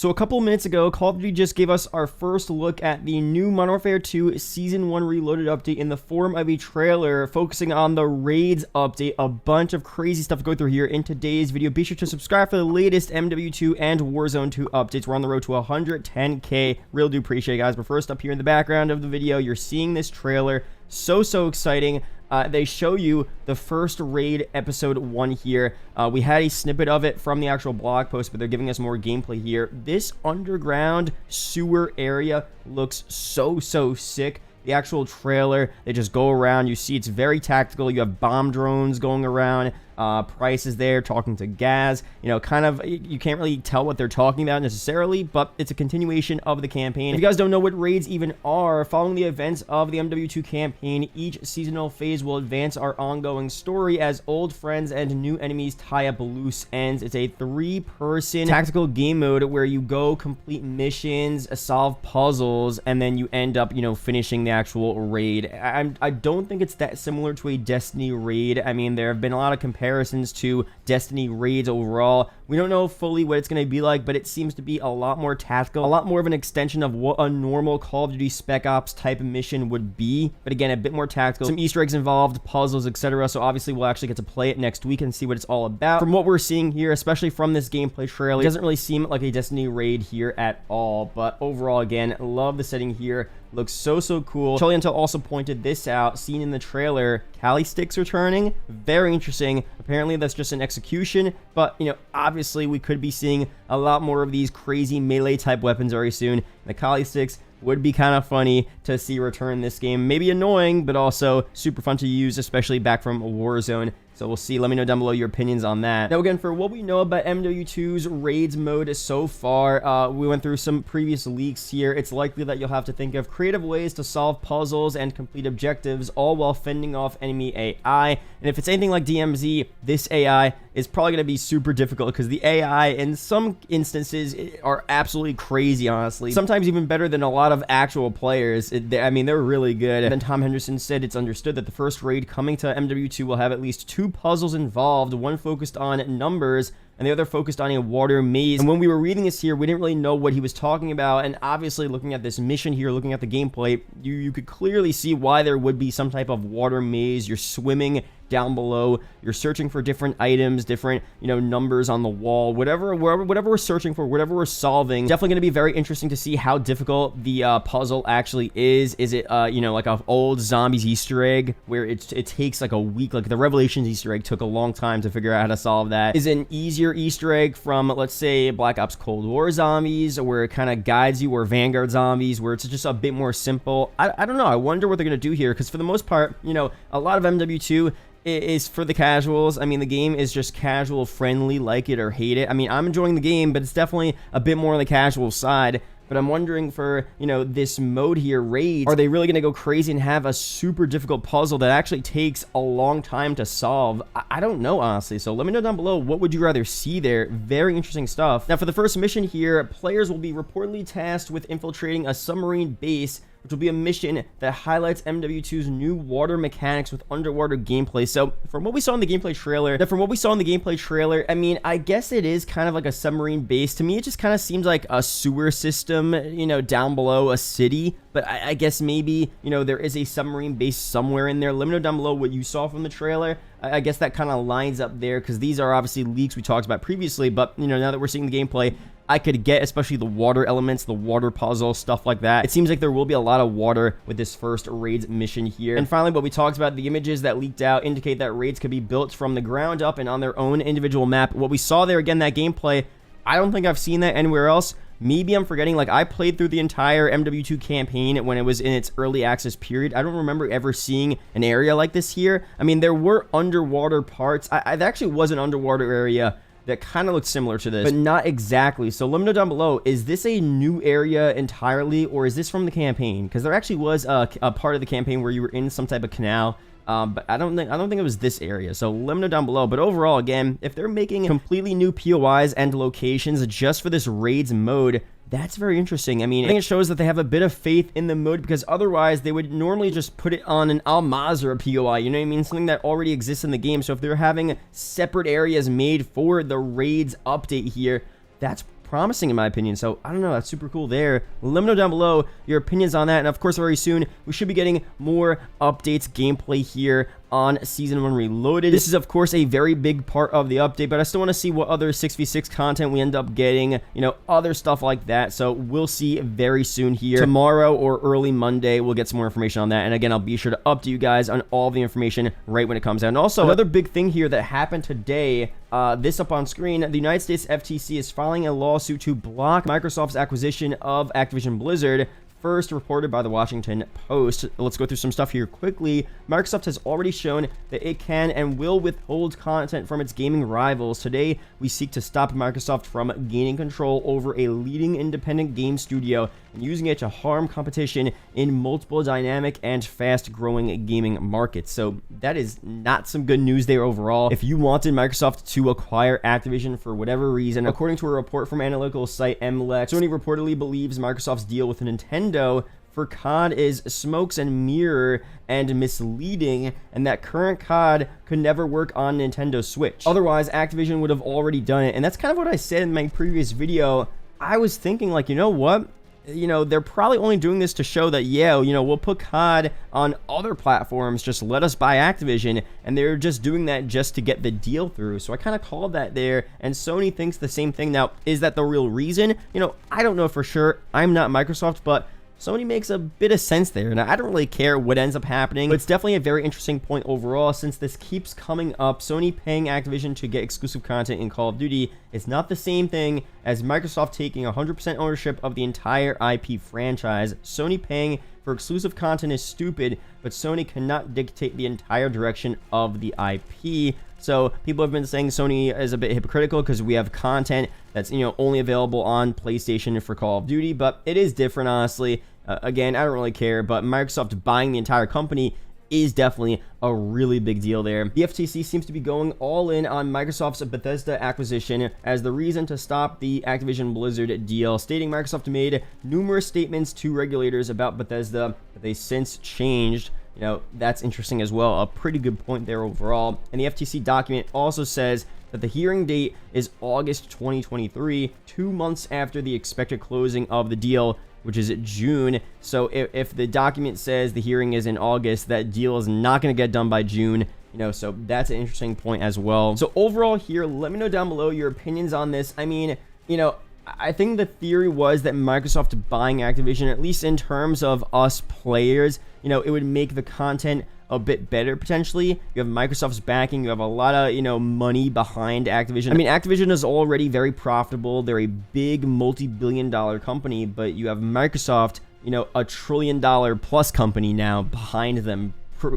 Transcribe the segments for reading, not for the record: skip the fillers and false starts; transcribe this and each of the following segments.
So a couple minutes ago, Call of Duty just gave us our first look at the new Modern Warfare 2 Season 1 Reloaded update in the form of a trailer focusing on the Raids update. A bunch of crazy stuff to go through here in today's video. Be sure to subscribe for the latest MW2 and Warzone 2 updates. We're on the road to 110K. Really do appreciate it, guys. But first up here in the background of the video, you're seeing this trailer. So exciting. They show you the first raid episode 1 here. We had a snippet of it from the actual blog post, but they're giving us more gameplay here. This underground sewer area looks so sick. The actual trailer, they just go around. You see it's very tactical. You have bomb drones going around. Price is there talking to Gaz. You know, kind of, you can't really tell what they're talking about necessarily, but it's a continuation of the campaign. If you guys don't know what raids even are, following the events of the MW2 campaign, each seasonal phase will advance our ongoing story as old friends and new enemies tie up loose ends. It's a 3-person tactical game mode where you go complete missions, solve puzzles, and then you end up, you know, finishing the actual raid. I don't think it's that similar to a Destiny raid. I mean, there have been a lot of comparisons to Destiny raids overall. We don't know fully what it's going to be like, but it seems to be a lot more tactical, a lot more of an extension of what a normal Call of Duty Spec Ops type of mission would be, but again, a bit more tactical. Some Easter eggs involved, puzzles, etc. So obviously we'll actually get to play it next week and see what it's all about. From what we're seeing here, especially from this gameplay trailer, it doesn't really seem like a Destiny raid here at all, but overall, again, love the setting here. Looks so cool. Charlie Intel also pointed this out, seen in the trailer. Kali sticks returning. Very interesting. Apparently that's just an execution, but you know, obviously we could be seeing a lot more of these crazy melee type weapons very soon. The Kali sticks would be kind of funny to see return in this game. Maybe annoying, but also super fun to use, especially back from Warzone. So we'll see. Let me know down below your opinions on that. Now, again, for what we know about MW2's raids mode so far, we went through some previous leaks here. It's likely that you'll have to think of creative ways to solve puzzles and complete objectives, all while fending off enemy AI. And if it's anything like DMZ, this AI is probably going to be super difficult because the AI in some instances are absolutely crazy, honestly. Sometimes even better than a lot of actual players. I mean, they're really good. And then Tom Henderson said it's understood that the first raid coming to MW2 will have at least 2 puzzles involved, one focused on numbers and the other focused on a water maze. And when we were reading this here, we didn't really know what he was talking about, and obviously looking at this mission here, looking at the gameplay, you could clearly see why there would be some type of water maze. You're swimming down below, you're searching for different items, different, you know, numbers on the wall, whatever we're searching for, whatever we're solving. Definitely going to be very interesting to see how difficult the puzzle actually is. Is it you know, like an old zombies Easter egg where it takes like a week, like the Revelations Easter egg took a long time to figure out how to solve that? Is it an easier Easter egg from, let's say, Black Ops Cold War zombies, where it kind of guides you, or Vanguard zombies, where it's just a bit more simple? I don't know. I wonder what they're going to do here, because for the most part, you know, a lot of MW2 is for the casuals. I mean, the game is just casual friendly, like it or hate it. I mean, I'm enjoying the game, but it's definitely a bit more on the casual side. But I'm wondering for, you know, this mode here, raids, are they really going to go crazy and have a super difficult puzzle that actually takes a long time to solve? I don't know, honestly. So let me know down below, what would you rather see there? Very interesting stuff. Now, for the first mission here, players will be reportedly tasked with infiltrating a submarine base, which will be a mission that highlights MW2's new water mechanics with underwater gameplay. So from what we saw in the gameplay trailer, I mean, I guess it is kind of like a submarine base. To me, it just kind of seems like a sewer system, you know, down below a city. But I guess maybe, you know, there is a submarine base somewhere in there. Let me know down below what you saw from the trailer. I guess that kind of lines up there, because these are obviously leaks we talked about previously. But, you know, now that we're seeing the gameplay, I could get especially the water elements, the water puzzle, stuff like that. It seems like there will be a lot of water with this first raids mission here. And finally, what we talked about, the images that leaked out indicate that raids could be built from the ground up and on their own individual map. What we saw there, again, that gameplay, I don't think I've seen that anywhere else. Maybe I'm forgetting. Like, I played through the entire MW2 campaign when it was in its early access period. I don't remember ever seeing an area like this here. I mean, there were underwater parts. There actually was an underwater area that kind of looks similar to this, but not exactly. So let me know down below, is this a new area entirely, or is this from the campaign? Because there actually was a part of the campaign where you were in some type of canal, but I don't think it was this area. So let me know down below. But overall, again, if they're making completely new POIs and locations just for this raids mode, that's very interesting. I mean, I think it shows that they have a bit of faith in the mode, because otherwise they would normally just put it on an Almaz or a POI, you know what I mean? Something that already exists in the game. So if they're having separate areas made for the raids update here, that's promising in my opinion. So I don't know, that's super cool there. Let me know down below your opinions on that. And of course, very soon we should be getting more updates, gameplay here on Season 1 Reloaded. This is of course a very big part of the update, but I still want to see what other 6v6 content we end up getting, you know, other stuff like that. So we'll see very soon here. Tomorrow or early Monday, we'll get some more information on that. And again, I'll be sure to update you guys on all the information right when it comes out. And also, another big thing here that happened today, this up on screen, the United States FTC is filing a lawsuit to block Microsoft's acquisition of Activision Blizzard, first reported by the Washington Post. Let's go through some stuff here quickly. Microsoft has already shown that it can and will withhold content from its gaming rivals. Today, we seek to stop Microsoft from gaining control over a leading independent game studio and using it to harm competition in multiple dynamic and fast-growing gaming markets. So that is not some good news there overall. If you wanted Microsoft to acquire Activision for whatever reason, according to a report from analytical site MLEX, Sony reportedly believes Microsoft's deal with Nintendo for COD is smokes and mirror and misleading, and that current COD could never work on Nintendo Switch. Otherwise, Activision would have already done it. And that's kind of what I said in my previous video. I was thinking, like, you know what? You know, they're probably only doing this to show that, yeah, you know, we'll put COD on other platforms, just let us buy Activision, and they're just doing that just to get the deal through. So I kind of called that there, and Sony thinks the same thing. Now, is that the real reason? You know, I don't know for sure. I'm not Microsoft, but Sony makes a bit of sense there. Now, I don't really care what ends up happening, but it's definitely a very interesting point overall since this keeps coming up. Sony paying Activision to get exclusive content in Call of Duty is not the same thing as Microsoft taking 100% ownership of the entire IP franchise. Sony paying for exclusive content is stupid, but Sony cannot dictate the entire direction of the IP. So people have been saying Sony is a bit hypocritical because we have content that's, you know, only available on PlayStation for Call of Duty, but it is different, honestly. Again, I don't really care, but Microsoft buying the entire company is definitely a really big deal there. The FTC seems to be going all in on Microsoft's Bethesda acquisition as the reason to stop the Activision Blizzard deal, stating Microsoft made numerous statements to regulators about Bethesda that they since changed. You know, that's interesting as well. A pretty good point there overall. And the FTC document also says that the hearing date is August 2023, 2 months after the expected closing of the deal, which is June. So if the document says the hearing is in August, that deal is not going to get done by June. You know, so that's an interesting point as well. So overall here, let me know down below your opinions on this. I mean, you know, I think the theory was that Microsoft buying Activision, at least in terms of us players, you know, it would make the content a bit better potentially. You have Microsoft's backing, you have a lot of, you know, money behind Activision. I mean, Activision is already very profitable. They're a big multi-billion-dollar company, but you have Microsoft, you know, $1 trillion plus company now behind them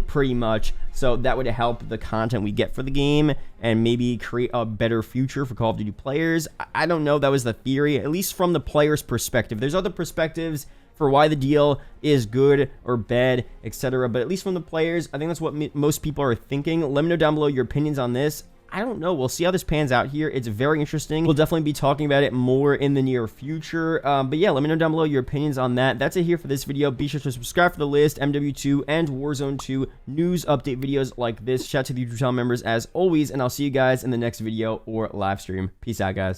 pretty much. So that would help the content we get for the game and maybe create a better future for Call of Duty players. I don't know. That was the theory, at least from the player's perspective. There's other perspectives for why the deal is good or bad, etc. But at least from the players, I think that's what most people are thinking. Let me know down below your opinions on this. I don't know. We'll see how this pans out here. It's very interesting. We'll definitely be talking about it more in the near future. But yeah, let me know down below your opinions on that. That's it here for this video. Be sure to subscribe for the latest MW2 and Warzone 2 news update videos like this. Shout out to the YouTube channel members as always, and I'll see you guys in the next video or live stream. Peace out, guys.